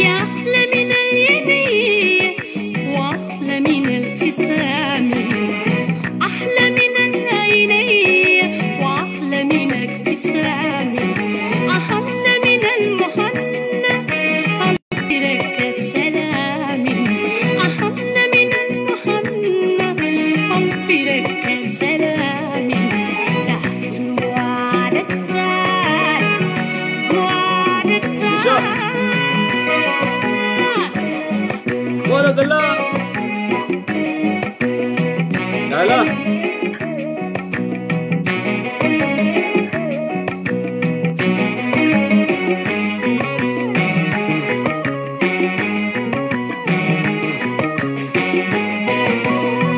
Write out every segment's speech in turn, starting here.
يا أحلى من اليمين وأحلى من الابتسام أحلى من العينين وأحلى من ابتسام أحلى من المحنة ألف ركعة سلام أحلى من المحنة ألف ركعة سلام لكن وعدت ولد الله لا لا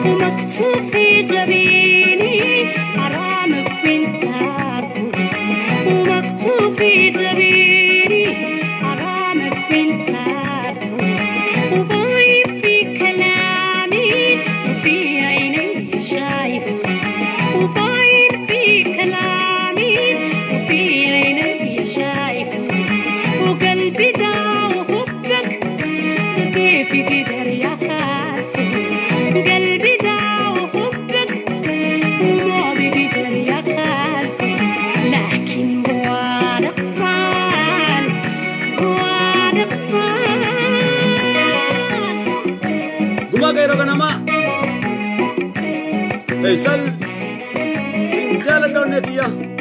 ومكتوب في جبيني حرامك وانت عارفه ومكتوب في جبيني حرامك وانت عارفه وباين في كلامي وفي عيني شايفه وباين في كلامي وفي عيني شايفه وقلبي دعا وحبك كيف قدر يخافه قلبي دعا وحبك وما بقدر يخافه لكن وانا الطال وانا الطال قما غيرك نما فيصل سنجال الدونيتيا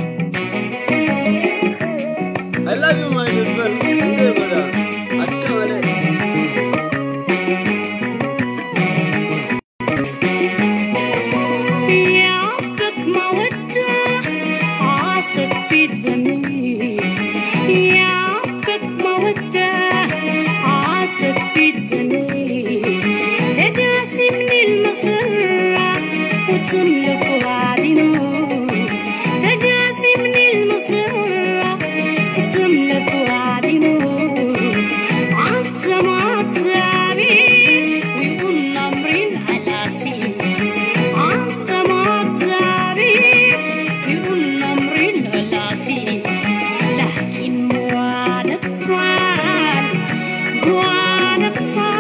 I love you my husband انجل بدا أكمل يا عبك مودة عاشق في الزميل يا عبك مودة عاشق في الزميل تقاسمني المسرة وتملى فؤادي نور تقاسمني المسرة وتملى فؤادي نور عالسما تعبير ويكون نمرين على سير عالسما تعبير ويكون نمرين على سير لكن وانا الطال وانا الطال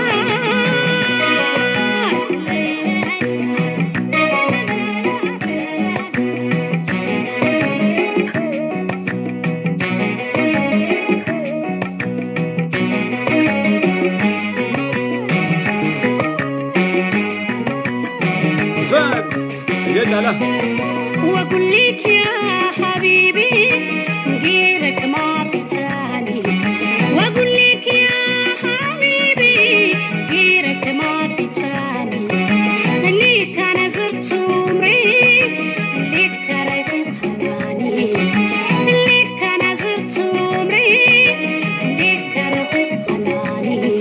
فان يجعله واقول لك يا حبيبي غيرك ما في تاني واقول لك يا حبيبي غيرك ما في تاني ليك انا زرت عمري ليك ريت حناني ليك انا زرت عمري ليك ريت حناني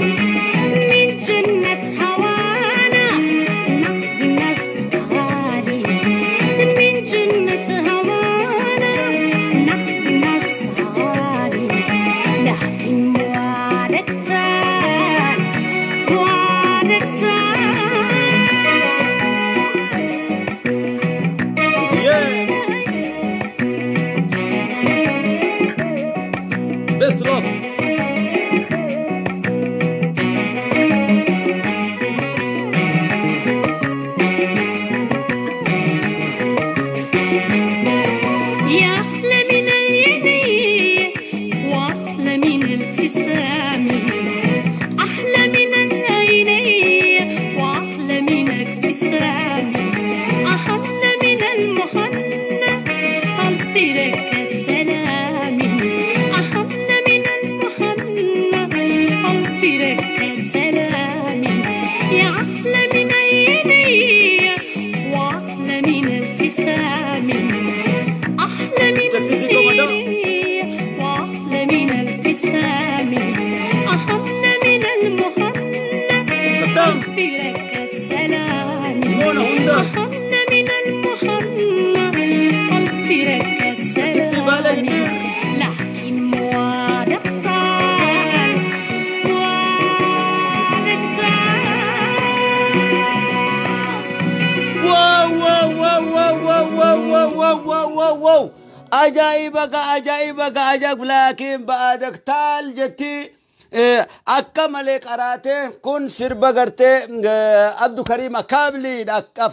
من جنة هوانا نقضي الناس غالي من جنة هوانا نقضي الناس غالي لكن وعدت وعدت سفيان بيست روك يا أحلى من اليمين وأحلى من الابتسام أحلى من العينين وأحلى من ابتسام أحلى من المحنة ألف ركعة سلام أحلى من المحنة ألف ركعة سلام يا أحلى من عيني وأحلى من ابتسام أحلى من عيني وأحلى من الابتسام أحلى من أجايبك لكن بعدك تال جتي akka malee qaraate kun sirba gartee Abdu Karim Akabli akka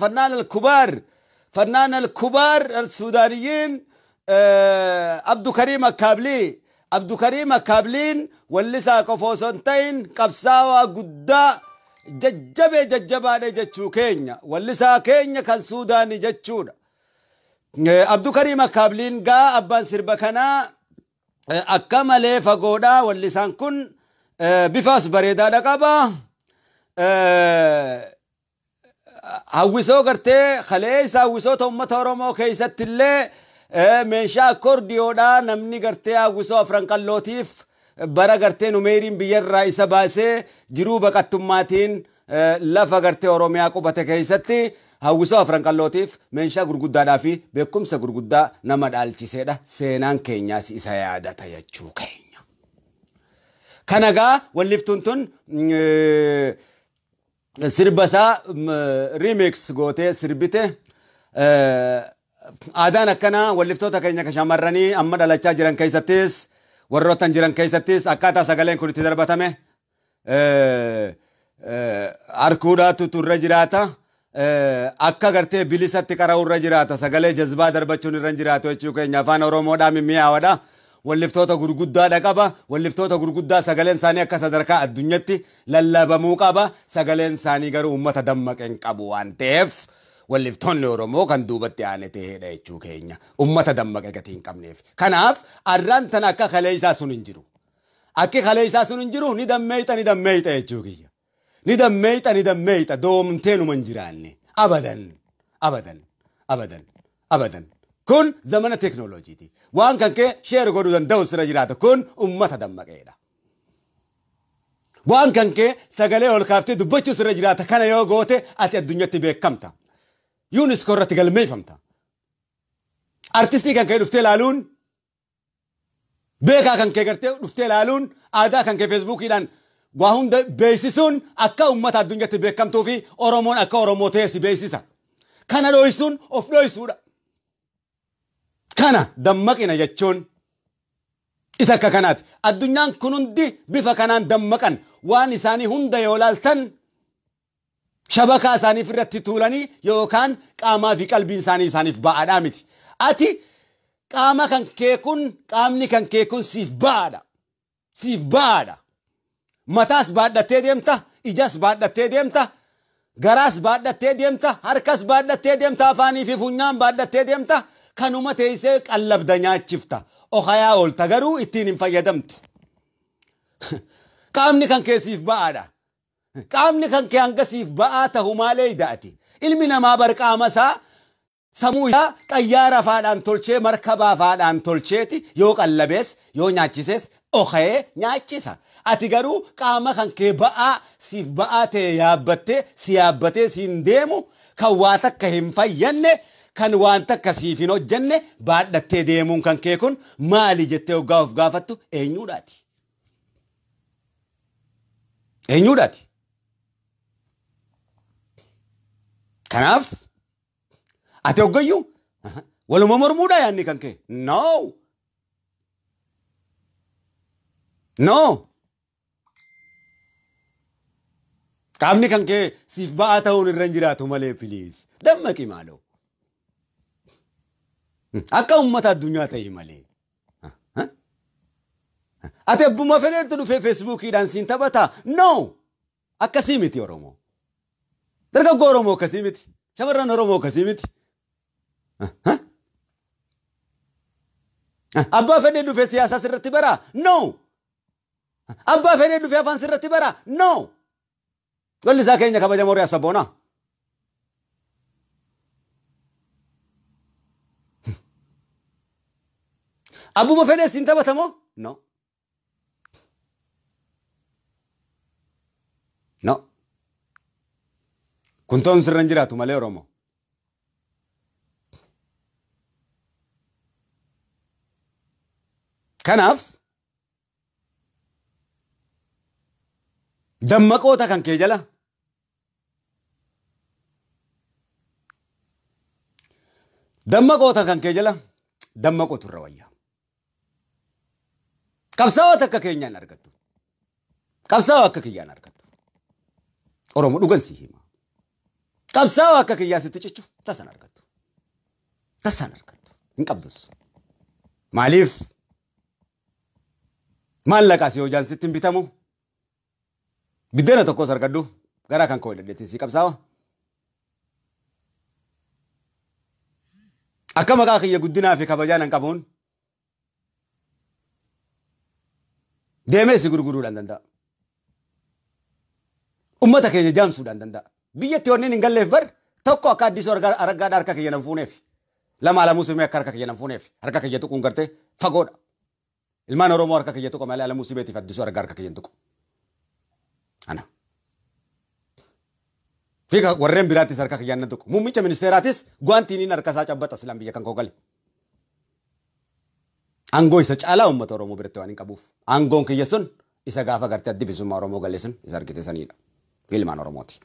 فنان الكبار السودانيين عبد كريم أكابلين واللسا كفوسنتين قبساوا قدا ججبا ججو كينيا واللسا كينيا كان سوداني ججونا عبد كريم أكابلين قا أبان سربا كنا akka malee fagoodha wallisaan kun bifaas bareedaadha qaba hawwisoo gartee khaleessa hawwisoota uummata Oromoo keessatti illee meeshaa akkordiyoodha namni gartee hawwisoo afran qallootiif bara gartee numeeriin biyyarraa isa baasee jiruu baqattummaatiin lafa gartee Oromiyaa qubate keessatti hawwisoo afran qallootiif meeshaa gurguddaadhaa fi beekumsa gurguddaa nama dhaalchiseedha seenaan keenyaas isa yaadata jechuu keenya kanagaa walliftuun tun sirbasaa remix gootee sirbite aadaan akkana walliftoota keenya ka shamarranii amma dhalachaa jiran keessattis warroottan jiran keessattis akkaataa sagaleen kun itti darbatame arkuudhaatu turre jiraata akka gartee bilisatti qara'u irra jiraata sagalee jazbaa darbachuun irra jiraatu jechuu keenya afaan Oromoodhaa mimmi'aawadha walliftoota gurguddaadha qaba walliftoota gurguddaa sagaleen isaanii akka sadarkaa addunyaatti lallabamuu qaba sagaleen isaanii garuu uummata dammaqeen qabu waan ta'eef walliftoonni Oromoo kan duubatti aaneteedha jechuu keenya uummata dammaqee gatii hin qabneef kanaaf arraan tan akka kalee isaa sun hin jiru akki kalee isaa sun hin jiru ni dammeeyta jechuu keenya ni dammeeyta doomtee numan jiraanne abadan kun zamana teknooloojiiti waan kan kee sheer godhuu danda'u sira jiraata kun ummata dammaqeedha waan kan kee sagalee ol kaaftee dubbachuu sira jiraata kana yoo goote ati addunyatti beekamta UNESCO irratti galmeeffamta artistii kan kee dhuftee ilaaluun beekaa kan kee gartee dhuftee ilaaluun aadaa kan kee feesbuukiidhaan waa hunda beeksisuun akka ummata addunyatti beekamtuu fi Oromoon akka Oromoo ta'e si beeksisa kana dho'isuun of dho'isuudha kana dammaqina jechuun isa akka kanaati addunyaan kun hundi bifa kanaan dammaqan waan isaanii hunda yoo laaltan shabakaa isaaniif irratti tuulanii yookaan qaamaa fi qalbiin isaaniif ba'aadhaa miti ati qaama kan kee kun qaamni kan kee kun siif ba'aadha mataas baadhattee deemta ijas baadhattee deemta garaas baadhattee deemta harkas baadhattee deemta afaanii fi funyaan baadhattee deemta kanuma teessee qallabda nyaachifta okayaa oolta garuu ittiin hin fayyadamtu qaamni kan kee siif ba'aadha qaamni kan kee hanga siif ba'aa ta'u maalee ida'ati ilmi namaa bar qaama isaa samuu isaa xayyaara faadhaan tolchee markabaa faadhaan tolcheeti yoo qallabees yoo nyaachisees okayee nyaachisa ati garuu qaama kan kee ba'aa siif ba'aa ta'e yaabbattee siin deemu kan waa takka hin fayyanne kan waan takka siif hin hojjenne baadhattee deemuun kan kee kun maali jettee hoggaa of gaafattu eenyuudhaati kanaaf ati hoggayyuu waluma mormuudha yaanni kan kee no qaamni kan kee siif ba'aa ta'uun irra jiraatu malee please dammaqi maaloo akka ummata addunyaa ta'e malee ati abbuma fedheertu dhufee feesbuukiidhaan siin taphata no akkasii miti Oromoo dargaggoo Oromoo akkasii miti shamarran Oromoo akkasii miti abbaa fedhee dhufee siyaasaa sirratti bara no abbaa fedhee dhufee afaan sirratti bara no golli isaa keenya kabajamoo riyaa sabboonaa abbuma fedhee siin taphatamoo no kun ta'uun sirra hin jiraatu malee Oromoo kanaaf dammaqoota kan kee jala dammaqotu irra wayya. Qabsaa'ota akka keenyaan argattu. Qabsaa'oo akka kiyyaan argattu. Oromoo dhugan si hima. Qabsaa'oo akka kiyyaa sitti cichu tasan argattu. Tasan argattu. Hin qabdus. Maaliif? Maallaqaa si hojaan sitti hin bitamu. Biddeena tokkos argaddu garaa kan koo hidhadheetiin si qabsaa'oo. Akka maqaa kiyya guddinaa fi kabajaan hin qabuun deemee si gurguruudhaan danda'a. Ummata keenya jaamsuudhaan danda'a. Biyyatti wanni hin galleef bar tokko akka addisuu araggaadha harka kiyya nan fuuneef. Lama alamuu simee akka harka kiyya nan fuuneef. Harka kiyya tuquun gartee fagoodha. Ilmaan Oromoo harka kiyya tuqa malee alamuu simeetiif addisuu araggaa harka kiyya tuqu. Ana. Fiika warreen biraattis harka kiyya nan tuqu. Muummicha ministeeraatis guantiin harka isaa cabbata silaan biyya kan koo gale. Aangoo isa caalaa uummata Oromoo biratti waan hin qabuuf. Aangoon kiyya sun isa gaafa gartee addi bilisummaa Oromoo galee sun isa argite sanidha. Ilmaan Oromooti.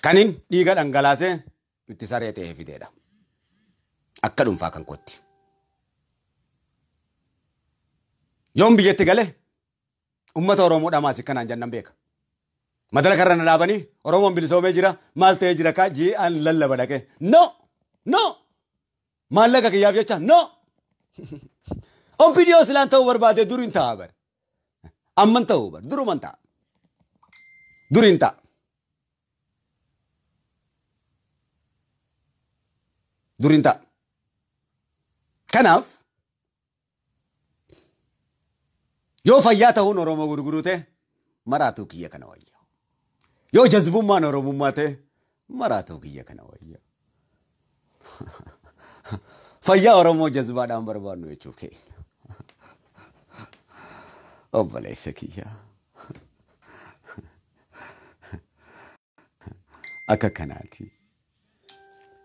Kanin dhiiga dhangalaasee itti saree ta'ee fideedha. Akka dhuunfaa kan kootti. Yoon biyyatti gale uummata Oromoo dhamaas kanaan jannan beeka. Madaraka irra na dhaabanii Oromoon bilisoomee jira maal ta'ee jira kaa ji'aan lallaba dhaqee. No! Maallaqa kiyyaaf jecha no! Ompidiyoo silaan ta'uu barbaade duriin ta'a bar. Amman ta'uu bar duruman ta'a. Duriin ta'a. Duriin ta'a. Kanaaf yoo fayyaa ta'uun Oromoo gurguruu ta'e maraatuu kiyya kana wayya. Yoo jazbummaan Oromummaa ta'e maraatuu kiyya kana wayya. Fayyaa Oromoo jazbaadhaan barbaadnu jechuuf keenya. Obboleessa kiyya. Akka kanaati.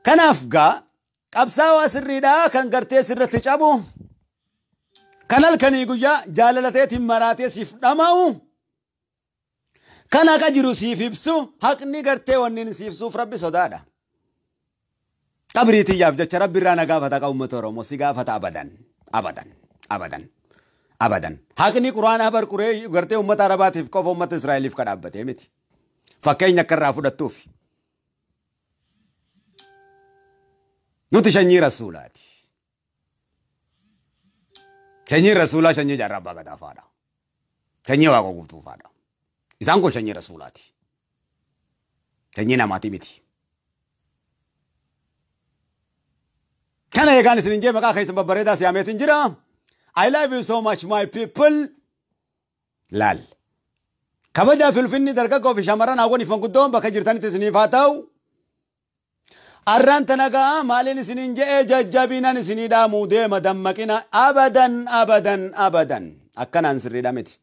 Kanaaf gaa qabsaa'aa sirriidhaa kan gartee sirratti cabu kan halkanii guyyaa jaalalateetiin maraatee siif dhama'u kan haqa jiru siif ibsu haqni gartee wanniin siifsuuf rabbi sodaadha. Qabriitiyyaaf jecha rabbi irraa na gaafata qa uummata Oromoo si gaafata abadan. Haqni quraanaa barquree gartee uummata Arabaatiif qofa uummata Israa'eliif ka dhaabbatee miti. Fakkeenya akka irraa fudhattuuf. Nuti sanyii rasuulaati. Sanyii rasuulaa sanyii jaarraa abbaa gadaafaadha. Sanyii waaqa guutuufaadha. Isaan kun sanyii rasuulaati. Sanyii namaati miti. Kana eegaan isin injee maqaa keessan babbareedaa siyaameetiin jira. I love you so much my people. Laal. Kabajaa filfinni dargaggoo fi shamarran hawwan ifan guddoon bakka jirtanitti isiniif haa ta'u. Arraan tanagaa maaliin isiniin je'ee jajjabiinan isinii dhaamuu deema dammaqina abadan. Akkanaan sirriidha miti.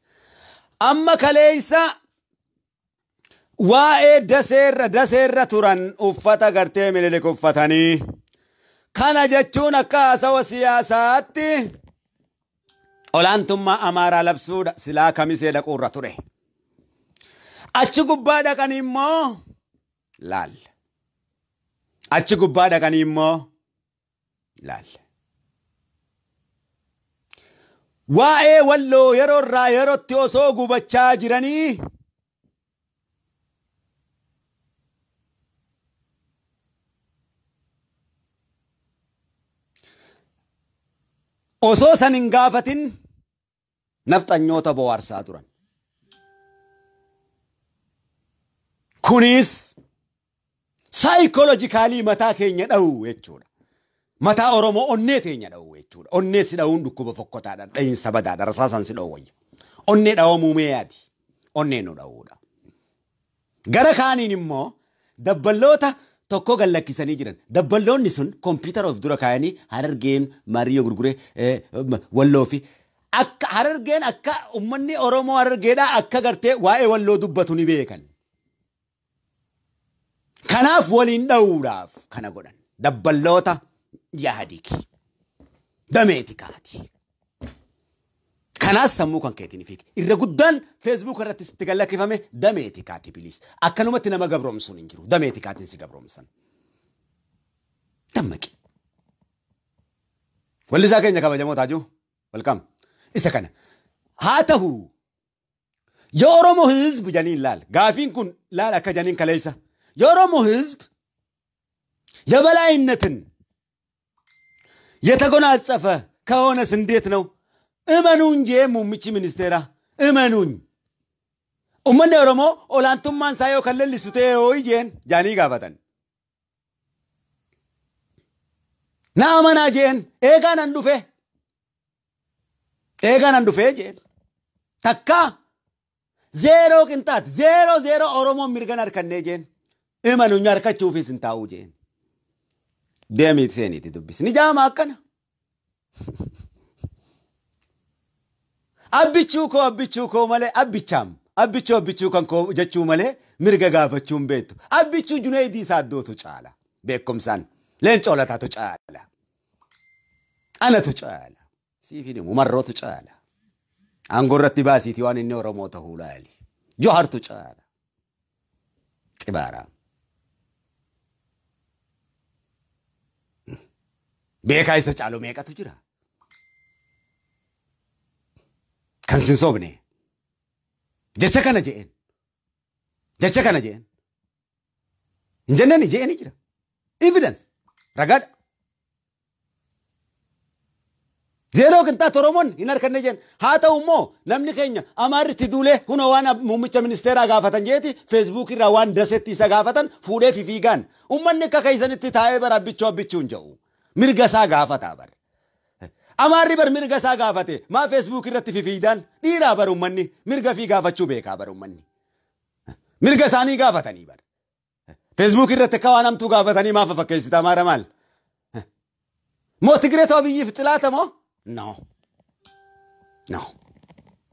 Amma kaleessa waa'ee daseerra turan uffata gartee Minilik uffatanii. Kana jechuun akka haasawa siyaasaatti olaantummaa Amaaraa labsuudha silaa kamisee dhaquurra ture. Achi gubbaa dhaqanii immoo laal. Achi gubbaa dhaqanii immoo laal. Waa'ee walloo yeroo irraa yerootti osoo gubachaa jiranii osoo san hin gaafatin nafxanyoota bohaarsaa turan. Kunis saayikoolojikaalii mataa keenya dha'uu jechuudha. Mataa Oromoo onnee teenya dha'uu jechuudha. Onnee si dha'uun dhukkuba fokkotaadha. Dha'iinsa badaadha. Rasaasan si dha'uu wayya. Onnee dha'amuu meeyaati. Onnee nu dha'uudha. Gara kaaniin immoo dabballoota tokko gallakkisanii jiran. Dabballoonni sun kompiitara of dura kaayanii Harargeen Maariyyoo gurguree walloo fi akka Harargeen akka uummanni Oromoo Harargeedhaa akka gartee waa'ee walloo dubbatu ni beekan. Kanaaf waliin dha'uudhaaf kana godhan. Dabballoota yaadiki. Dameetikaati. Kanaas sammuu kan keetiin fiigi. Irra guddaan Facebook irratti sitti gallakkifame dameetikaati bilis. Akkanumatti nama gabroomsuun hin jiru. Dameetikaatiin si gabroomsan. Dammaqi. Walli isaa keenya kabajamoo taaju. Welcome. Isa kana. Haa ta'u. የኦሮሞ ህዝብ ጀኒን ላል ጋፊን ኩን ላል አከ ጀኒን ከለይሳ የኦሮሞ ህዝብ የበላይነትን የተጎናጸፈ ከሆነስ እንዴት ነው እመኑኝ ሙምቺ ሚኒስቴራ እመኑኝ ኡመነ ኦሮሞ ኦላንቱማን ሳዮ ከለልሱቴ ሆይጄን ጃኒ ጋፈተን ናመና ጄን ኤጋን አንዱፌ ጄን ተካ Zero kintat, zero Oromo mirganar kannejen. Imanu nyarka chufis intau jen. Demit seniti dubbis. Ni jama akkana. Abbichu ko male abbicham. Abbichu kan ko jechu male mirga gafachum betu. Abbichu Junaidi saddotu chala. Bekumsan. Lenca olata tu chala. Ana tu chala. Sifini mumarrotu chala. Angorratti baasiti waan inni Oromoo ta'uu laali. Johartu caala. Xibaara. Beekaa isa caalu meeqatu jira? Kan sin sobne. Jecha kana jeen. Hin jennani jeeni jira. Evidence. Ragada. Zero kintat Oromon hinar kannejen. Hata ummo namni keenya amarri tidule huno wana mumicha ministera gaafatan jeeti Facebook irra waan dasetti isa gaafatan fuudhee fiigan. Ummanni akka kaysanitti taa'ee bar abbichuun jedhu. Mirga isaa gaafata bar. Amarri bar mirga isaa gaafate maa Facebook irratti fiigan dhiiraa bar ummanni mirga fi gaafachuu beekaa bar ummanni. Mirga isaanii gaafatanii bar. Facebook irratti akka waan hamtuu gaafatanii maaf fakkeessita amaara maal? Moo Tigreetoo biyyiif xilaata moo? No.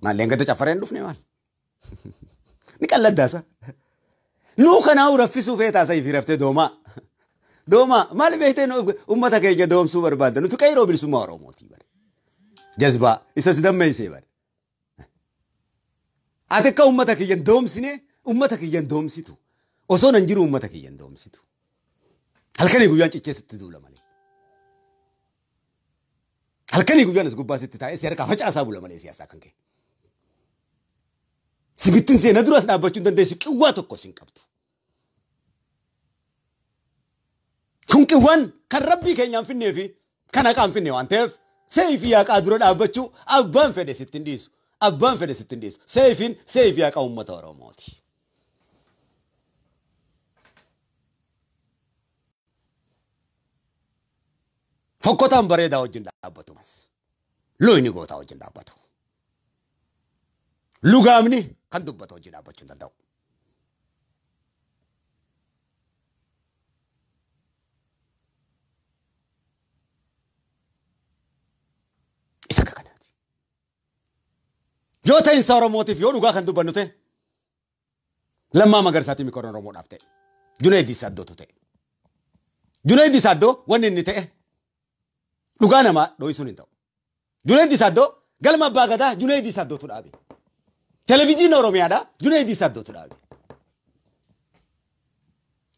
Maal gada cafareen dhufne maal? Ni qalladdaasa. Nuu kanaa uraffisu feetaa sa ifi raftee doomaa. Doomaa maal beekteen ummata keenya doomsuu barbaadda nuti qayroo bilisummaa Oromootii bare. Jazbaa isa si dammeessee bare. Ati akka ummata kiyyan doomsine ummata kiyyan doomsitu. Osoo nan jiru ummata kiyyan doomsitu. Halkanii guyyaan cicceessitti duula malee. Halkanii guyyaan as gubbaa sitti taa'ee seera facaasaa bula malee siyaasaa kan ka'e. Sibittiin seenaa duras dhaabbachuu dandeessu qawwaa tokko sin qabdu. Kun qawwaan kan rabbii keenyaan finnee fi kan haqaan finne waan ta'eef seefii haqaa dura dhaabbachuu abbaan fedhe sittin dhiisu. Seefiin seefii haqaa uummata Oromooti. Fokkotaan bareedaa wajjin dhaabbatu mas. Looyni gootaa wajjin dhaabbatu. Lugaamni kan dubbatu wajjin dhaabbachuu hin danda'u. Isa akka kanaati. Yoo ta'insa Oromootiif yoo dhugaa kan dubbannu ta'e Lammaa Magarsaati mikoron Oromoodhaaf ta'e. Junaayid Saaddootu ta'e. Junaayid Saaddoo wanni inni ta'e dhugaa namaa dho'isuun hin ta'u. Junaayid Saaddoo galma abbaa gadaa Junaayid Saaddootu dhaabe. Televiziyoon Oromiyaadhaa Junaayid Saaddootu dhaabe.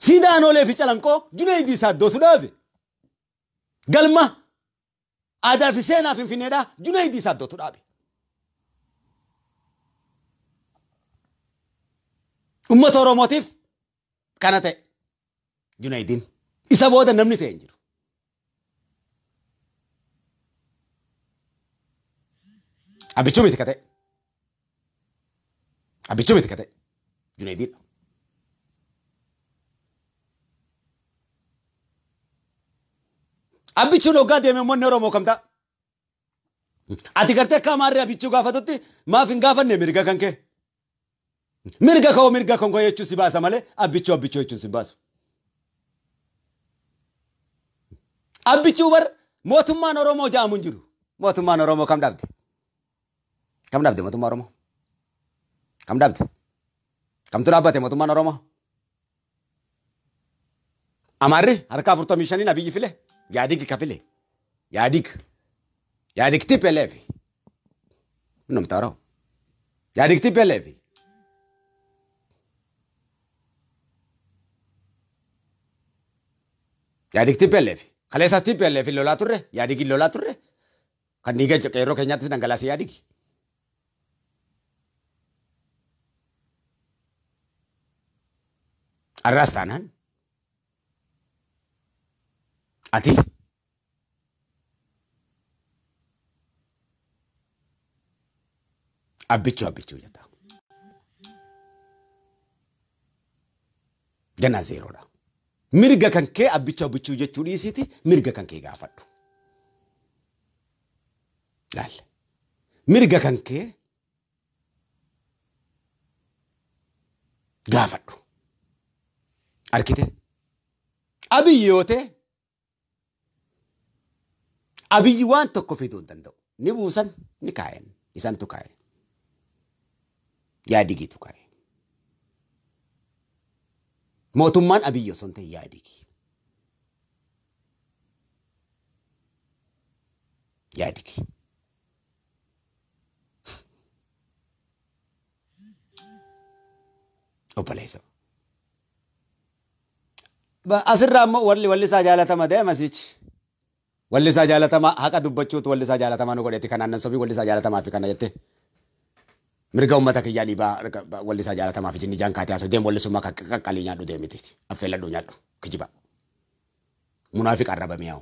Siidaan Olee fi Calanqoo Junaayid Saaddootu dhaabe. Galma aadaa fi seenaa Finfinneedhaa Junaayid Saaddootu dhaabe. Uummata Oromootiif kana ta'e Junaayidiin isa booda namni ta'e hin jiru. Abbichuu miti kate. Junaayidiin. Abbichuun hoggaa deeme uummanni Oromoo kam ta'a? Ati gartee akka amaarree abbichuu gaafatutti maaf hin gaafanne mirga kan kee? Mirga kan koo jechuun si baasa malee abbichuu jechuun si baasu. Abbichuu bar mootummaan Oromoo jaamu hin jiru. Mootummaan Oromoo kam dhabde? Kam dhabde mootummaa Oromoo? Kam dhabde? Kamtu dhaabbate mootummaan Oromoo? Amaarri harka 45 abiyyi file. Yaadig kafile. Yaadig tippeleefi. Innum taaroo. Yaadig tippeleefi. Yaadig tippeleefi. Kaleessa tippeleefi lolaa turre. Yaadig lolaa turre. Kan dhiiga qeerroo keenyaattis dhangalaasee yaadigi. Arraas taanaan ati abbichuu jetta. Ganaa zeeroodha. Mirga kan kee abbichuu jechuu dhiisiti mirga kan kee gaafadhu. Laal. Mirga kan kee gaafadhu. Arkite. Abiyyi waan tokko fiduu hin danda'u. Ni buusan ni kaayan. Isantu kaaye. Yaadigiitu kaaye. Mootummaan abiyyi osoo hin ta'e yaadigi. Yaadigi. Obboleessa. Asirraa immoo walli isaa jaalatama deemasichi. Walli isaa jaalatama haqa dubbachuutu walli isaa jaalatamaa nu godhetti kanaan nan sobii walli isaa jaalatamaa fi kana jette. Mirga uummata kiyyaa dhiibaa walli isaa jaalatamaa fi jinni jaan kaatee haasoo deemu walli summaa qaqqalii nyaadhu deemiti. Affeelladhuu nyaadhu kijiba. Munaafiq arrabame yaa'u.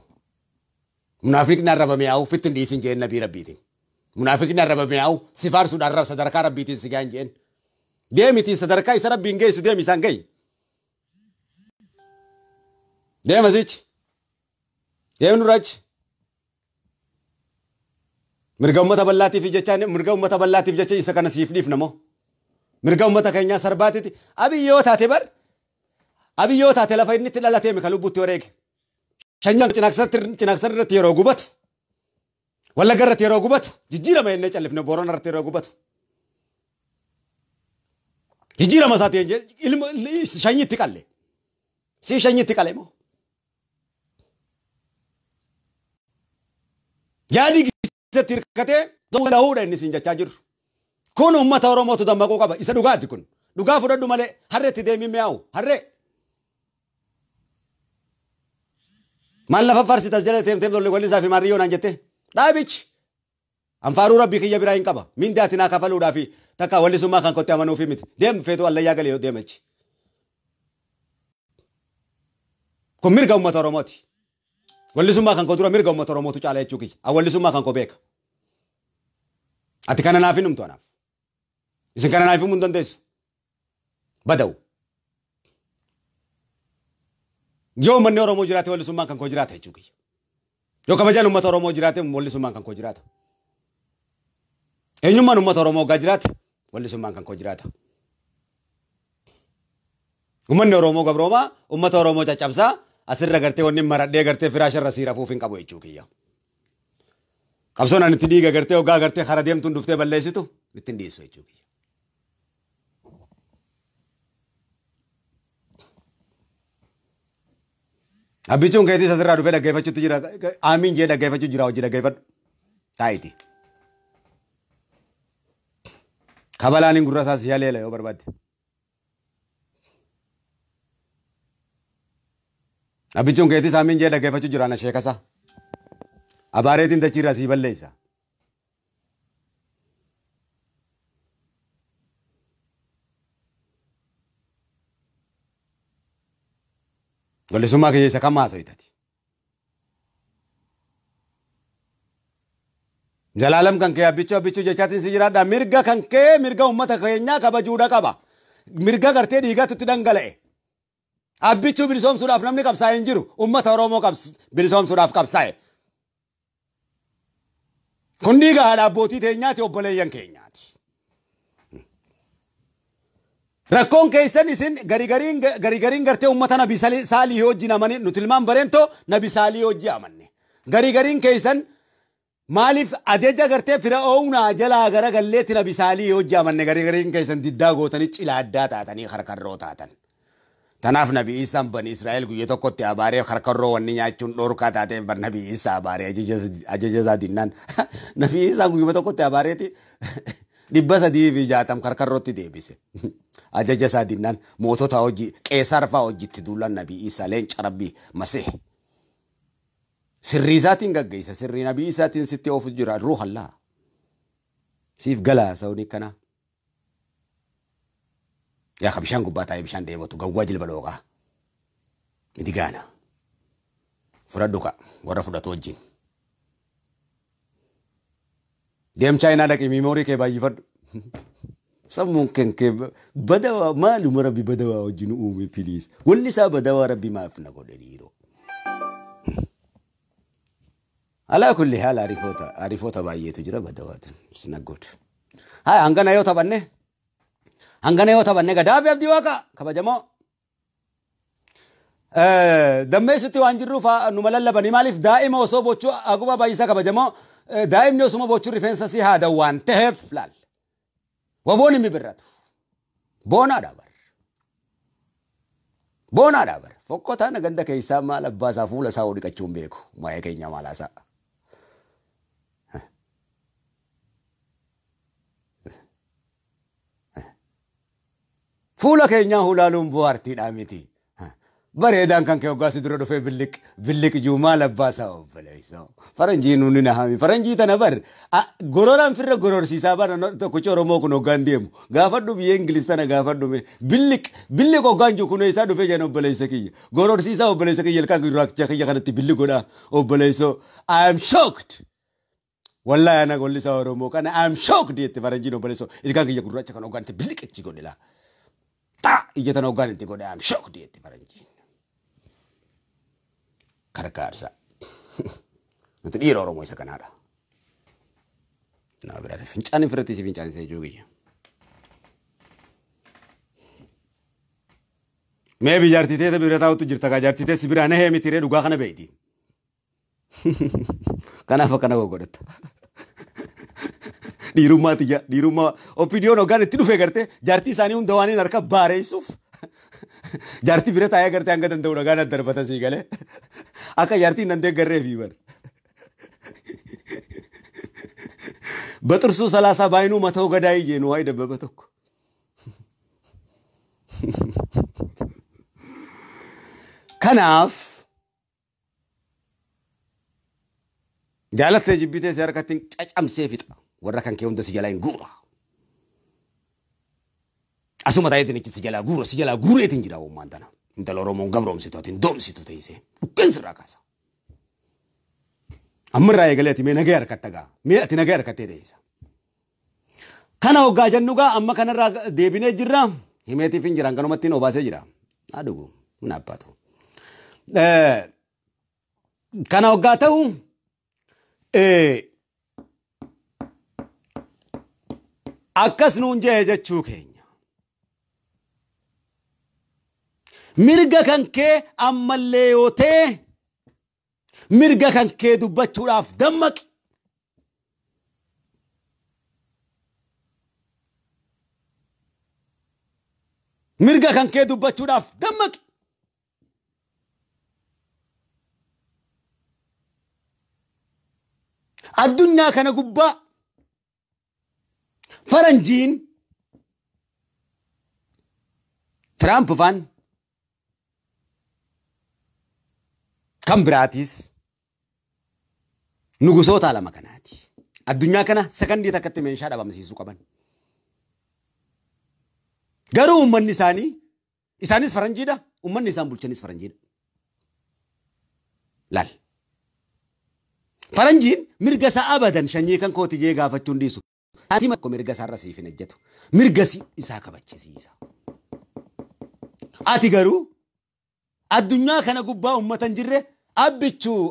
Munaafiqni arrabame yaa'u fittin dhiisin jeen nabii rabbiitiin. Munaafiqni arrabame yaa'u si faarsuudhaan sadarkaa rabbiitiin si gaan jeen. Deemiti sadarkaa isa rabbiin geessu deemi isaan gahi. Deemasichi. Deemnu rachi. Mirga uummata bal'aatiif jecha isa kana siif dhiifna moo. Mirga uummata keenyaa sarbaatiti. Abiyyoo taate bar. Abiyyoo taate lafa inni itti dhalatee mika lubbuutti wareege. Shanyaan cinaksar irratti yeroo gubatu. Wallagga irratti yeroo gubatu. Jijjiirama jennee callifne Boorana irratti yeroo gubatu. Jijjiirama isaatii shanyitti qalle. Si shanyitti qale moo. Yaadi gisatti hirkatee dahuudha inni siin jechaa jiru. Kun uummata Oromootu dammaquu qaba. Isa dhugaatti kun. Dhugaa fudhadhu malee harreetti deemii mi'aawu. Harree. Maal lafa farsitas jala teemtee walli isaa fi maarriyyoo naan jette. Dhaabichi. Anfaaruu rabbii kiyya biraa hin qaba. Mindi ati naa kafaluudhaa fi takka walli summaa kan kottee amanuufi miti. Deem feetuu allayyaa galee yoo deemachi. Kun mirga uummata Oromooti. Walli summaa kan koo dura mirga uummata Oromootu caala jechuu kiyya. Walli summaa kan koo beeka. Ati kana naaf hin himtu anaaf. Isin kana naaf himuu hin dandeessu. Bada'u. Yoo uummanni Oromoo jiraate walli summaan kan koo jiraata jechuu kiyya. Yoo kabajaan uummata Oromoo jiraate walli summaan kan koo jiraata. Eenyummaan uummata Oromoo gaa jiraate walli summaan kan koo jiraata. Uummanni Oromoo gabroomaa uummata Oromoo caccabsaa asirra gartee wanni maradhee gartee firaasharra siirafuuf hin qabu jechuu kiyya. Qabsoon ani itti dhiiga gartee hoggaa gartee kara deemtuun dhuftee balleessitu ittiin dhiyeessu jechuu kiyya. Abbichuun keetii asirraa dhufee dhaggeeffachuutti jira. Aamiin jee dhaggeeffachuu jira hojii dhaggeeffadhu. Taa'iti. Kabalaan hin gurra isaas yaaleela yoo barbaadde. Abbichuun keetii aamiin jee dhaggeeffachuu jira na sheekasa. Abaareetiin dachiirraa sii balleessa. Gollisummaa kiyya isa kam haasoytati. Jalaalam kan kee abbichuu jechaatiin si jiraadha. Mirga kan kee mirga uummata keenyaa kabajuudha qaba. Mirga gartee dhiigatutti dhangala'e. Abbichuu bilisoomsuudhaaf namni qabsaa'e hin jiru. Uummata Oromoo bilisoomsuudhaaf qabsaa'e. Kun dhiiga haadha abbootii teenyaati obboleeyyan keenyaati. Rakkoon keessan isin garigariin gartee uummata nabi saalii hojii namani nuti ilmaan bareentoo nabi saalii hojii amanne. Garigariin keessan maaliif adeja gartee fir'aawnaa jalaa gara galleetti nabi saalii hojii amanne garigariin keessan diddaa gootanii cila addaa taatanii harkarroo taatan. Tanaaf nabi Isaan bani Israa'el guyyaa tokkotti abaaree harkarroo wanni nyaachuun dhoorkaa taateef bar nabi Isaa abaaree ajaja isaa dinnaan nabi Isaan guyyaa tokkotti abaareeti 360 harkarrootti deebise. Ajaja isaa dinnaan mootota hojii qeesar fa'aa hojiitti duulan nabi Isaa lenca rabbii masih. sirrii isaatiin gaggeessa sirrii nabii isaatiin sitti oofu jira ruuhallaa siif galaa sa'uun kana yaa ka bishaan gubbaa taa'ee bishaan deebatu gawwaa jilba dhooqaa miti gaana fudhadhu ka warra fudhatu wajjin deem chaayinaa dhaqee miimoorii kee baay'ifadhu sammuun kee badawaa maaluma rabbi badawaa wajjin uume filiis walli isaa badawaa rabbi maaf na godhe dhiiroo ala kulli haala arifoota baay'eetu jira badawaatiin sinagood haa hangana yoo taphanne gadaafi abdii waaqa kabajamoo dammeessutti waan jirruuf numa lallabanii maaliif daa'ima osoo bochuu aguma baay'isaa kabajamoo daa'imni osuma bochuu rifeensa si haada waan ta'eef laal waboon hin bibirratu boonaadha bar fokkotaan ganda keessaa maal abbaasaa fuula isaa dhiqachuun beeku maayee keenya maalaasaa fuula keenyaa hulaaluun bu'aartiidhaa miti bareedaan kan kee hoggaasi dura dhufee billiq juumaa labbaasaa obboleessoo faranjii nuuni nahami faranjii tana bar gororaan firra gororsiisaa bar tokkichi oromoo kun hoggaan deemu gaafadhu biyya ingiliis tana gaafadhu me billiq hoggaan jiru kun isaa dhufee jaan obboleessa kiyya gororsiisaa obboleessa kiyya ilkaan gurraacha kiyya kanatti billiqodhaa obboleessoo I am shocked wallahi ana gollisaa oromoo kana I am shocked jette faranjiin obboleessoo ilkaan kiyya gurraacha kan hoggaan itti billiqichi godhila ija tana hoggaan itti godhe I am shocked jette faranjiin karkaarsa nuti dhiira oromoo isa kanaadha naa biraadha fincaanii firratti si fincaanisee joogiyya mee bijaartitee ta bira taa'utu jirta kaa jaartitee si biraa nahee mitiree dhugaa kana beeyti kanaaf akkana godhatta dhiirummaa opiiniyoon hoggaan itti dhufee garte jaartii isaanii hunda waaniin harka baareessuuf jaartii bira taa'ee gartee hanga danda'u dhagaan darbata sii galee akka jaartiin nan deeggarree fi bar baxursuu salaasaa baay'inuu matoo gadaayii jeenu waa'ee dabbaba tokko kanaaf jaalattee jibbitee si harkattiin cacamsee fixa warra kan kee hunda si jalaa hin guura asuma taa'eetiin itti si jalaa guureetiin jira uumaan tana intala oromoon gabroomsitu atiin doomsitu teessee dhukkeen sirraa kaasa ammarraa eegalee ati mee nagee harkatta gaa mee ati nagee harkattee teessa kana hoggaa jennu gaa amma kanarraa deebinee jirra himeetiif hin jiran kanumattiin obaasee jira adugu hin abbaatu kana hoggaa ta'u akkas nuun jee jechuu keenya mirga kan kee ammallee yoo ta'e mirga kan kee dubbachuudhaaf dammaqi mirga kan kee dubbachuudhaaf dammaqi addunyaa kana gubbaa faranjiin Trump faan kan biraatis nugusoota lama kanaati addunyaa kana sakandii takkatti meeshaa dhabamsiisuu qaban garuu ummanni isaanis faranjiidha ummanni isaan bulchanis faranjiidha laal faranjiin mirga isaa abadan shanyii kan kooti jee gaafachuun dhiisu ati makko mirga isaa irra siif hin ejjetu mirga isaa kabachisiisa ati garuu addunyaa kana gubbaa ummatan jirre abbichuu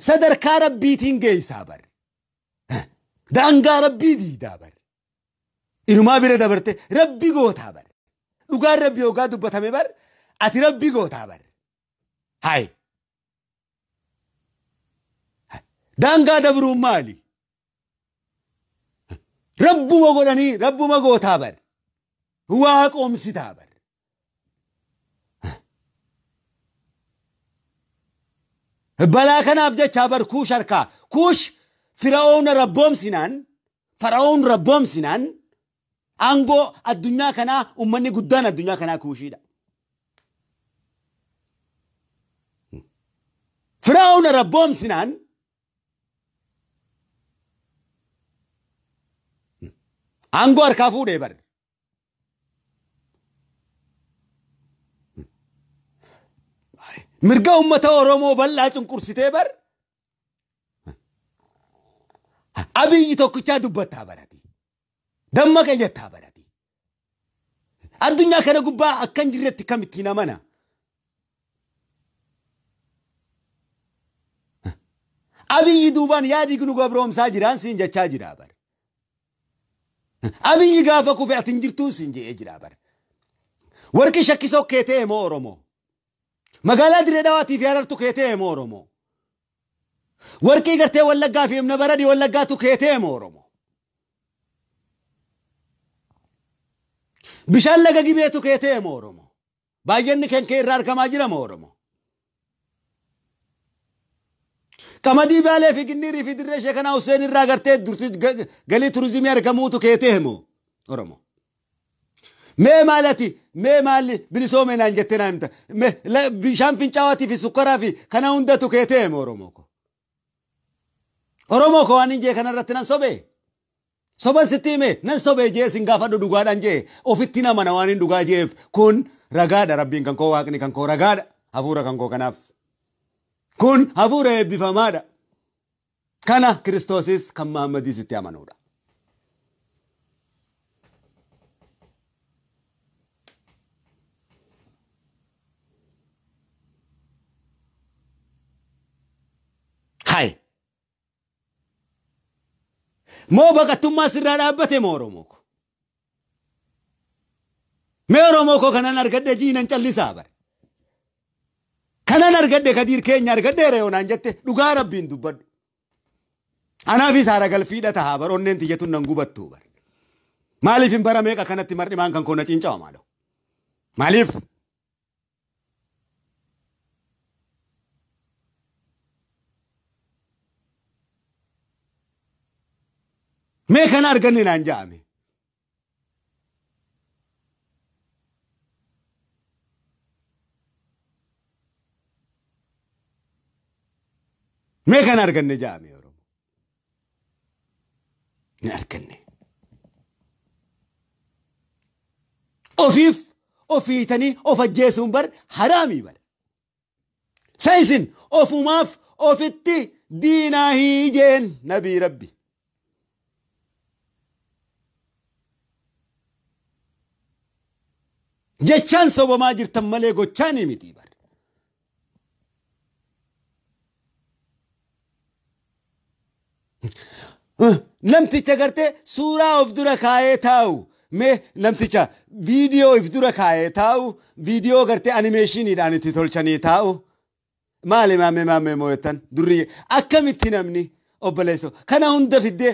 sadarkaa rabbiitiin geessaa bar daangaa rabbii diidaa bar inumaa bira dabarte rabbi gootaa bar dhugaan rabbi hoggaa dubbatame bar ati rabbi gootaa bar hai daangaa dabruun maali rabbuma godhanii rabbuma gootaa bar waaqoomsitaa bar balaa kanaaf jecha bar kuush harkaa kuush firaa'oon rabboomsinaan aangoo addunyaa kanaa ummanni guddaan addunyaa kanaa kuushiidha Firaa'uun rabboomsinaan aangoo harkaa fuudhee bar. Mirga ummata Oromoo bal'aa cunqursitee bar. Abiyyi tokkichaa dubbattaa barati. Dammaqa jettaa barati. Addunyaa kana gubbaa akkan jirretti kamittiin amana. Abiyyi duubaan yaadi nu gabroomsaa jiraan siin jechaa jira bar. Abiyyi gaafa kufe atin jirtuu siin je'ee jira bar. Warqi shakkisoo keetee moo Oromoo? Magaalaa Dirree Dhawaatiif Yarartu keetee moo Oromoo? Warqii gartee Wallaggaa fi Himna Baradii Wallaggaatu keetee moo Oromoo? Bishaan laga Gibeetu keetee moo Oromoo? Baay'inni kenkee irraa argamaa jira moo Oromoo? Qamadii Baalee fi Ginniirii fi Dirree Sheekanaa Hussein irraa gartee galii turizimii argamuutu keetee moo Oromoo? Mee maali bilisoomee naan jettee naan himta. Bishaan fincaawaatii fi sukkaraa fi kana hundatu keetee moo Oromoo ko? Oromoo ko waan hin jee kanarratti nan sobee. Soban sitti hime nan sobee jee sin gaafadhu dhugaadhaan jee ofitti namana waan hin dhugaa jeef kun ragaadha rabbiin kan koo waaqni kan koo ragaadha hafuura kan koo kanaaf. Kun hafuura eebbifamaadha. Kana Kiristoosis kan Muhammadii sitti amanuudha. Hai. Moo baqattummaa sirraa dhaabbate moo Oromoo ko? Mee Oromoo ko kanan argadde jiinan callisaa bare. Kanan argadde Kadir keenya argadde reeyoonaan jette dhugaa rabbiin dubbadhu. Anaafis haara galfiidha tahaa bar onneen tiyyatuun nan gubattuu bar. Maaliif hin bara meeqa kanatti mar'imaan kan koona ciincawa maadho? Maaliif? Mee kana arganne naan ja'ame. Mee kana arganne ja'ame Oromoo. Ni arganne. Ofiitanii of ajjeesuun bar haraamii bar. Saayisin ofumaaf ofitti diinaa hiijeen nabii rabbi. Jechaan sobamaa jirtan malee gochaanii miti bar. Namticha gartee suuraa of dura kaayee taa'u. Mee namticha viidiyoo of dura kaayee taa'u. Viidiyoo gartee animeeshiniidhaan itti tolchanii taa'u. Maali maammee moo'ettan durri akkamitti namni obboleessoo kana hunda fiddee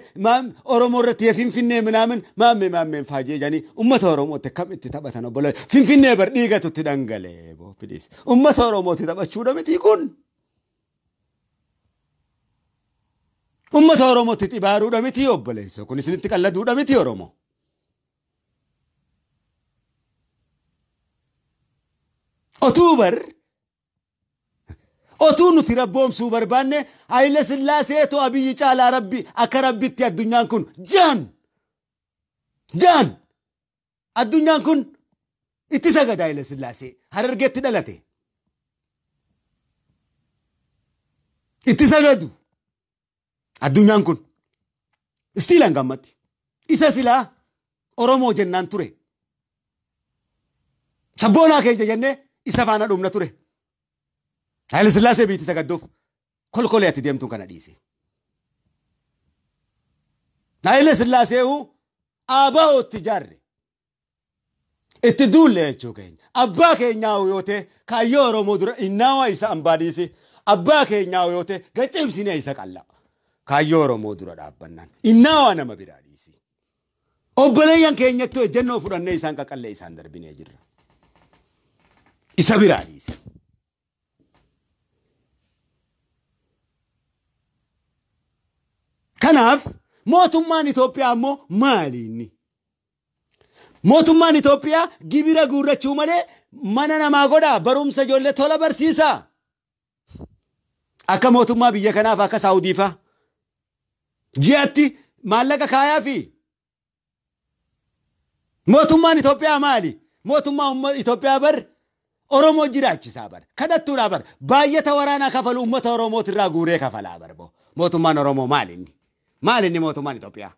Oromoo irratti Finfinnee minaamin maammeen faajee jedhanii uummata Oromootti akkamitti taphatan obboleessoo Finfinnee bar dhiigatutti dhangalee booppiidis uummata Oromootti taphachuudha miti kun. Uummata Oromootti xibaaruudha miti obboleessoo kun isinitti qalladuudha miti Oromoo. Otuu nuti rabboomsuu barbaanne Haile Sillaaseetu Abiyyi caalaa rabbi akka rabbitti addunyaan kun jaan addunyaan kun itti sagada Haile Sillaasee Harargeetti dhalate itti sagadu addunyaan kun istiilan gammatti isa silaa Oromoo jennaan ture sabboonaa keenya jennee isa faana dhumna ture. Haile Sillaasee biitti sagadduuf kolkolee ati deemtuun kana dhiise. Haile Sillaasee abaa'ootti jaarre. Itti duulle jechuu keenya. Abbaa keenyaa yoo ta'e kaayyoo Oromoo dura innaawa isa ambaadhiisi. Abbaa keenyaa yoo ta'e gaccibsinee isa qalla. Kaayyoo Oromoo dura dhaabbannaan. Innaawa nama biraa dhiisi. Obboleeyyan keenyattuu ejjennoo fudhannee isaan qaqallee isaan darbinee jirra. Isa biraa dhiisi. Kanaaf mootummaan Itoophiyaa ammoo maali inni? Mootummaan Itoophiyaa gibira guurrachuu malee mana namaa godhaa barumsa ijoollee tola barsiisaa. akka mootummaa biyya kanaaf akka Saawudiifa ji'atti maallaqa kaayaa fi mootummaan Itoophiyaa maali? Mootummaa ummata Itoophiyaa bar Oromoo jiraachisaa bar kadhattuudha bar baay'ata waraanaa kafalu ummata Oromootirraa guuree kafalaa bar mootummaan Oromoo maalinni? Maalinni mootummaan Itoophiyaa?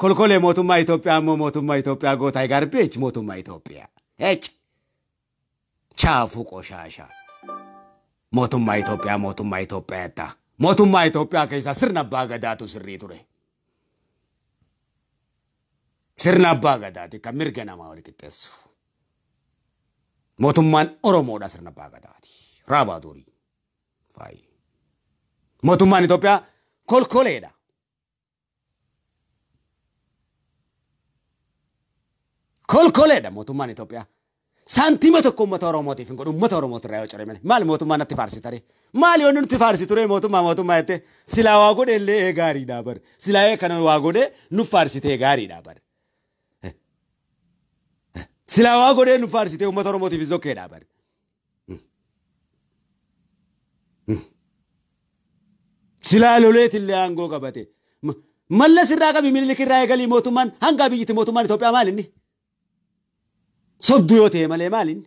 Kolkolee mootummaa Itoophiyaa ammoo mootummaa Itoophiyaa gootaa garbeech mootummaa Itoophiyaa. Chaafu qoshasha. Mootummaa Itoophiyaa taa. Mootummaa Itoophiyaa keessa sirna abbaa gadaatu sirrii ture. Sirna abbaa gadaati kan mirga namaa wal qixxeessu. Mootummaan Oromoodha sirna abbaa gadaati. Raabaa durii. Mootummaan Itoophiyaa kolkoleedha. Kolkoleedha mootummaan Itoophiyaa. Santima tokko uummata Oromootiif hin godhu uummata Oromootirraa yoo cirame maal mootummaan natti faarsitare maal yoo nuti faarsiture mootummaa jettee silaa waa godhe illee gaariidha bar silaa kana waa godhe nu faarsitee gaariidha bar silaa waa godhe nu faarsitee uummata Oromootiif zokkeedha bar silaa loleet illee aangoo qabate mallas irraa qabi Minilik irraa eegalii mootummaan hanga biyyatti mootummaan Itoophiyaa maal inni? Sobdu yoo ta'e malee maalin?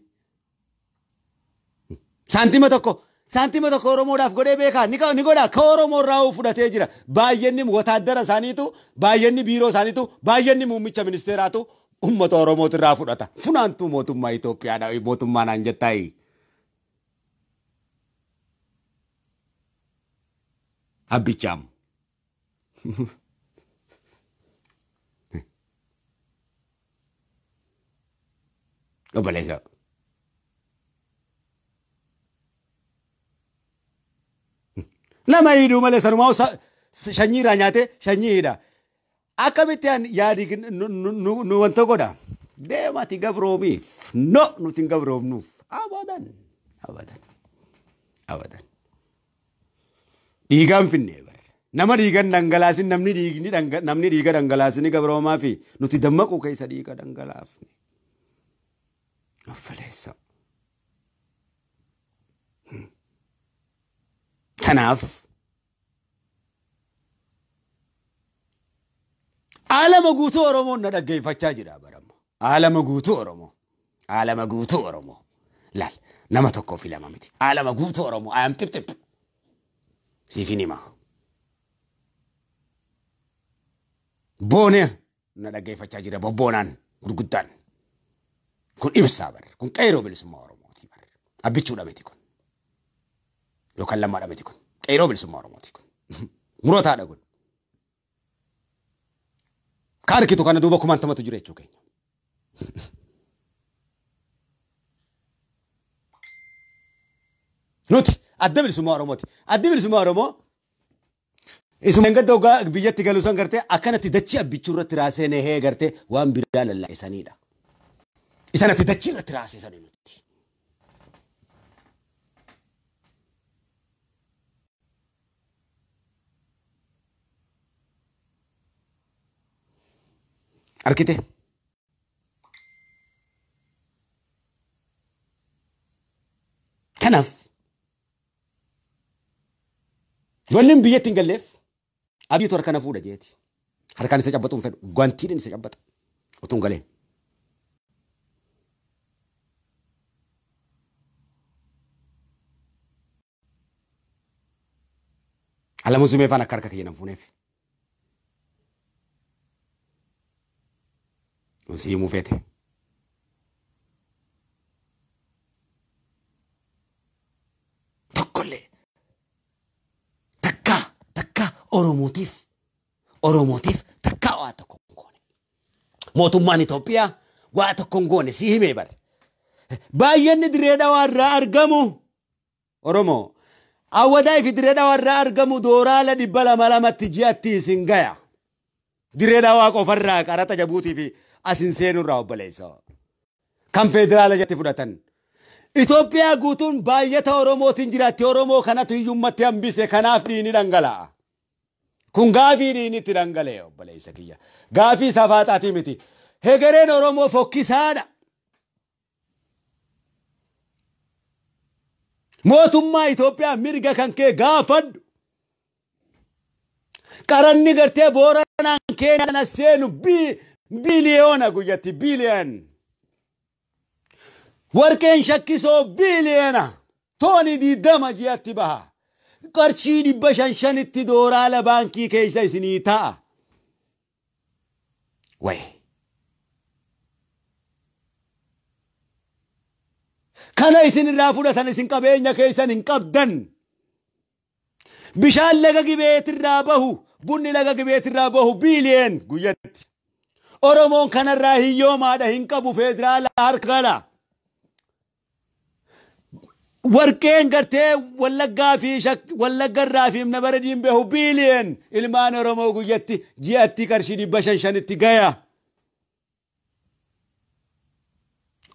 Saantima tokko Oromoodhaaf godhee beekaa ni godha ka Oromoo irraa fudhatee jira. Baay'inni wataadara isaaniitu, baay'inni biiroo isaaniitu, baay'inni muummicha ministeeraatu uummata Oromootirraa fudhata. Funaantuu mootummaa Itoophiyaadha mootummaan aan jettaayi. Abbichaam. Obboleessa. Nama hidhuu malee sanumaa shanyii irraa nyaatee shanyii hidha. Akkamitti yaadi nu wanta godha? Deemati gabroomiif. No nuti hin gabroomnuuf. Abadan. Dhiigaan finnee bara. Nama dhiigan dhangalaasin namni dhiiga dhangalaasin gabroomaa fi nuti dammaquu keessa dhiiga dhangalaafne. Obboleessa. Kanaaf alama guutuu Oromoon na dhaggeeffachaa jira barama. Alama guutuu Oromoo. Laal nama tokkoo fi lama miti. Alama guutuu Oromoo. Ayam tip. Siifin himaa. Boonee na dhaggeeffachaa jira bobboonaan gurguddaan. Kun ibsaa bar. Kun qeeroo bilisummaa Oromooti bar. Abbichuudha miti kun. Yookaan lammaadha miti kun. Qeeroo bilisummaa Oromooti kun. Murootaadha kun. Ka arkitu kana duuba kumaantamatu jira jechuu keenya. Nuti adda bilisummaa Oromooti. Addi bilisummaa Oromoo isuma engadda ogaa biyyatti galuu san gartee akkanatti dachii abbichuu irratti raasee nehee gartee waan biraa lallaa'isaniidha. Isanatti dachii irratti raasisanii nuti. Arkite. Kanaaf waliin biyyatti hin galleef abiyyiitu harkana fuudha jeeti. Harkaan isa cabbatuun fedhu gwantiin isa cabbata utuun galeen. Ala musumee faan akka harka kiyyan fuuneef. Sii mufeete. Tokkollee takka Oromootiif takka waa tokko hin goone. Mootummaan Itoophiyaa waa tokko hin goone sii himee bare. Baay'inni diree dhawaa irraa argamu Oromoo. Awwadaa fi diree dhawaa irraa argamu dooraala 200 ji'atti isin gaya. Diree dhawaa qofarraa qarata jabuutii fi asin seenurraa obboleessa. Kan federaala jetti fudhatan. Itoophiyaa guutuun baay'ata Oromootiin jiraatti Oromoo kanatu hiyyummatti hambise kanaaf dhiini dhangala'a. Kun gaafii dhiinitti dhangalee obboleessa kiyya. Gaafii safaaxaatii miti. Hegereen Oromoo fokkisaadha. mootummaa Itoophiyaa mirga kan kee gaafadhu. Qaranni gartee booranaan keenya seenu biliyoona guyyatti biliyoon. Warqeen shakkisoo biliyoona. Tooni 20 ji'atti baha. Qarshii 500 dooraala baankii keessa isinii ta'a. Way. Kana isin irraa fudhatan isin qabeenya keessan hin qabdan. Bishaan laga gibeetirraa bahu, bunni laga gibeetirraa bahu biliyoon guyyatti. Oromoon kanarraa hiyyoomaadha hin qabu federaala harka gala. Warqeen gartee wallaggarraa fi nabaradiin bahu biliyoon ilmaan Oromoo guyyatti ji'atti qarshii 500 gaya.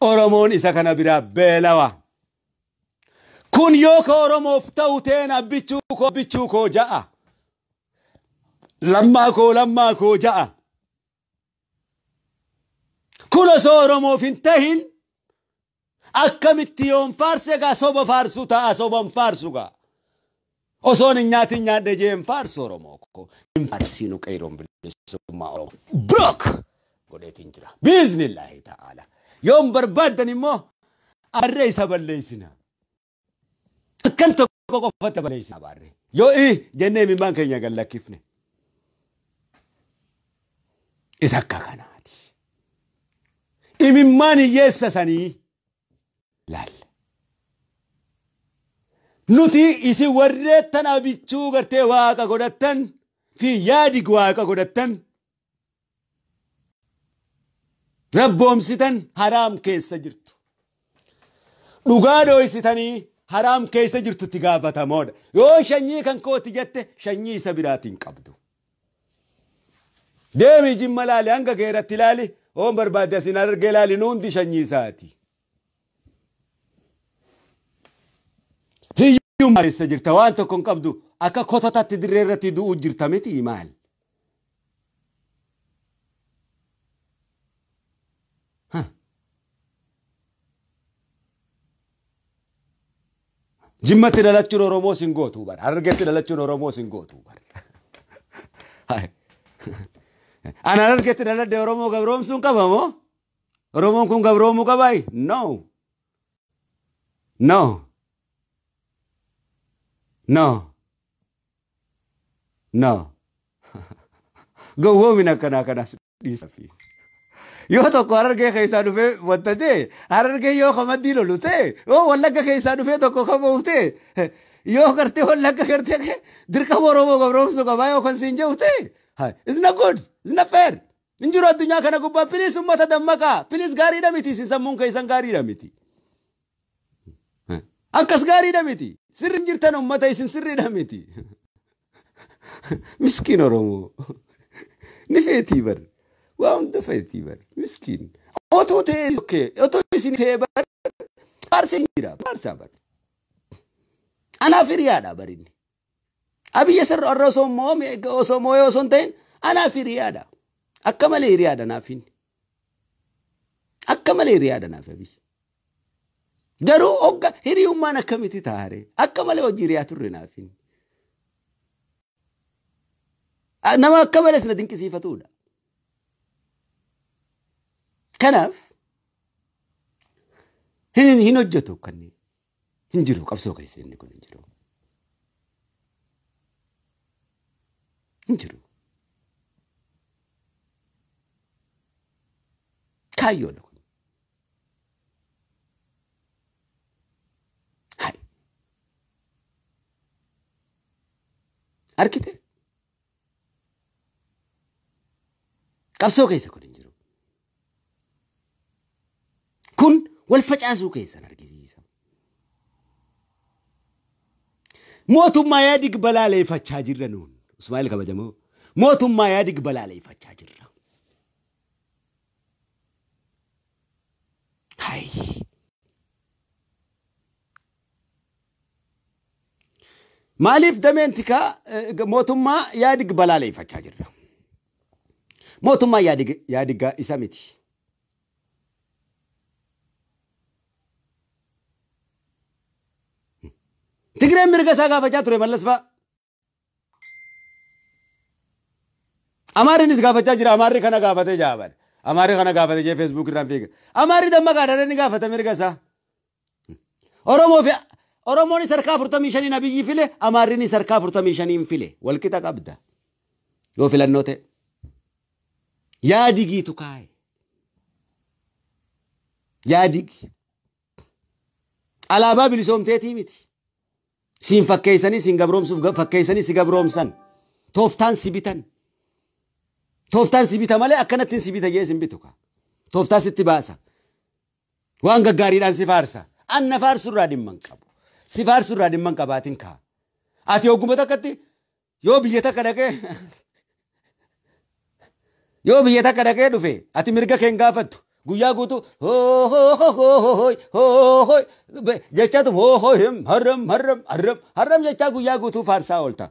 Oromoon isa kana biraa beelawa. Kun yoo ka Oromoof ta'u teena bichuu koo ja'a. Lammaa koo ja'a. Kun osoo Oromoof hin tahin akkamitti yoon faarse gaa soba faarsu ta'a soban faarsu gaa. Osoon hin nyaatin nyaadhe jeen faarsu Oromoo koo. Hin faarsinu qeeroon bilisummaa Oromoo. Brok! Godheetiin jira. Biiznillaahi ta'ala. Yoon barbaadan immoo arree isa balleessina. Akkan tokko qofatti balleessina baarree. Yoo jennee mimmaan keenya gallakkifne. Isa akka kanaati. Imimmaan hiyyeessa sanii laal. Nuti isi warreettan abichuu gartee waaqa godhattan fi yaadig waaqa godhattan. Rabboomsitan haraam keessa jirtu. Dhugaa dho'isitanii haraam keessa jirtutti gaafatamoodha. Yoo shanyii kan kooti jette shanyii isa biraatiin qabdu. Deemi jimma laali hanga geeratti laali. Oon barbaadde asin argee laali nuundi shanyii isaati. Hiyyummaa keessa jirta waan tokko hin qabdu akka kototatti dirree irratti du'uu jirta miti maal? Jimmatti dhalachuun Oromoo sin gootu bar. Harargeetti dhalachuun Oromoo sin gootu bar. Ana harargeetti dhaladhe Oromoo gabroomsuun qaba moo? Oromoon kun gabroomuu qabaay? No. No. No. No. Gowwoomina akkanaa kanas dhiisafi. Yoo tokko harargee keessaa dhufee wanta ta'e harargee yoo kamadii lolu ta'e yoo wallagga keessaa dhufee tokko kabahu ta'e yoo gartee wallagga gartee dirqama Oromoo gabroomsuu qabaa yoo kan siin jiru ta'e it's not good, it's not fair. Injiru addunyaa kana gubbaa filis ummata dammaqaa filis gaariidha miti isin sammuun keessan gaariidha miti. Akkas gaariidha miti sirri hin jirtan ummata isin sirriidha miti. Miskiin Oromoo ni feetii bar. Waan dafeetii bar miskiin. Otoo ta'e otoo isin ta'e bar faarsi jira faarsaa bar. Anaaf hiriyaadha barinni. Abiyya sirra warra osoo mooyee osoo hin ta'in anaaf hiriyaadha. Akka malee hiriyaadha naaf inni. Akka malee hiriyaadha naaf abiyyi. Garuu hogga hiriyummaan akkamitti taare akka malee hojii hiriyaa turre naaf inni. Nama akka malee sina dinqisiifatudha. Kanaaf hin hojjetu kanneen hin jiru qabsoo keessa inni kun hin jiru. Hin jiru. Kaayyoodha kun. Hai. Arkite. Qabsoo keessa kun hin jiru. Kun wal facaasuu keessan argisiisa. Mootummaa yaadig balaaleffachaa jirra nuun. Ismaa'eel kabajamoo. Mootummaa yaadig balaaleffachaa jirra. Hai. Maaliif dameen tikaa mootummaa yaadig balaaleffachaa jirra. Mootummaa yaadigaa isa miti. Tigreen mirga isaa gaafachaa ture mallas fa'a. Amaariinis gaafachaa jira. Amaarri kana gaafatee jaaban. Amaarri kana gaafatee jee Facebook irraan fiiga. Amaarri damma gaadhaan ni gaafata mirga isaa. Oromoon sarkaa 45 nabiyyi file. Amaarriin sarkaa 45 file. Walqixa qabda. Yoo filannoo ta'e. Yaadigiitu kaa'e. Yaadigi. Alaabaa bilisoomteetii miti. Siin fakkeessanii siin gabroomsuuf fakkeessanii si gabroomsan. Tooftaan si bitan. Tooftaan si bita malee akkanatti si bita jee sin bitu ka. Tooftaa sitti baasa. Waan gaggaariidhaan si faarsa. Anna faarsurraa dhimman qabu. Si faarsurraa dhimman qabaatin kaa. Ati ogguma takkatti yoo biyya takka dhaqee dhufe ati mirga keen gaafattu. Guyyaa guutuu jechaatu harram jechaa guyyaa guutuu faarsaa oolta.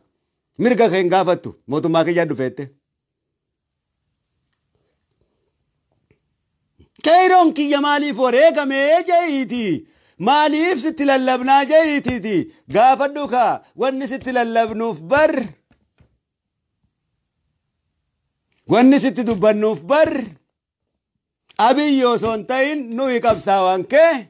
Mirga keen gaafattu mootummaa kiyyaa dhufeette. Kayroon kiyya maaliif wareegamee jeeyti? Maaliif sitti lallabnaa jeeytiiti? Gaafadhu kaa wanni sitti lallabnuuf bar. Wanni sitti dubbannuuf bar. Abiyyoo son ta'in nuyi qabsaawwan kee.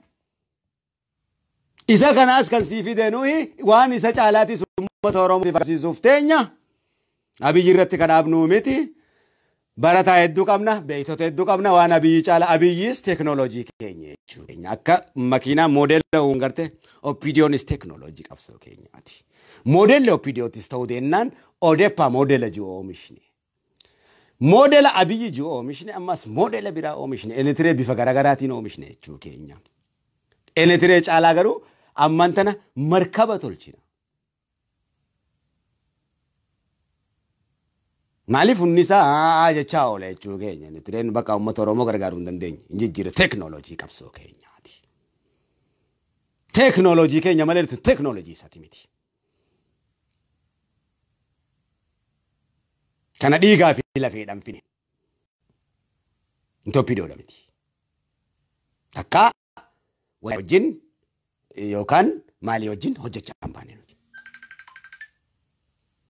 Isa kanaas kan sii fide nuyi waan isa caalaatis uummata Oromoo barsiisuuf teenya. Abiyyi irratti kanaaf nuu miti. Barataa hedduu qabna, beektota hedduu qabna, waan abiyyi caala abiyyis teeknooloojii keenya jechuudha. Akka makiinaa moodeela uungarte opidiyoonis teeknooloojii qabsoo keenyaati. Moodeelli opidiyootis ta'uu deennaan odeeffaa moodeela jiru oomishne. Moodeela abiyyi jiru oomishne ammas moodeela biraa oomishne. Eletiree bifa garaagaraatiin oomishne jechuu keenya. Eletiree caalaa garuu amman tana markaba tolchina. Maaliif hunnisaa jechaa oola jechuu keenya. Eletireen bakka uummata Oromoo gargaaruu hin dandeenye. Jijjiirra teeknooloojii qabsoo keenyaati. Teeknooloojii keenya malee teeknooloojii isaati miti. Kana dhiigaa fi lafeedhaan fine. Itoophiidoodha miti. Akka wajjin yookaan maalii wajjin hojjechaa hin baane nuti.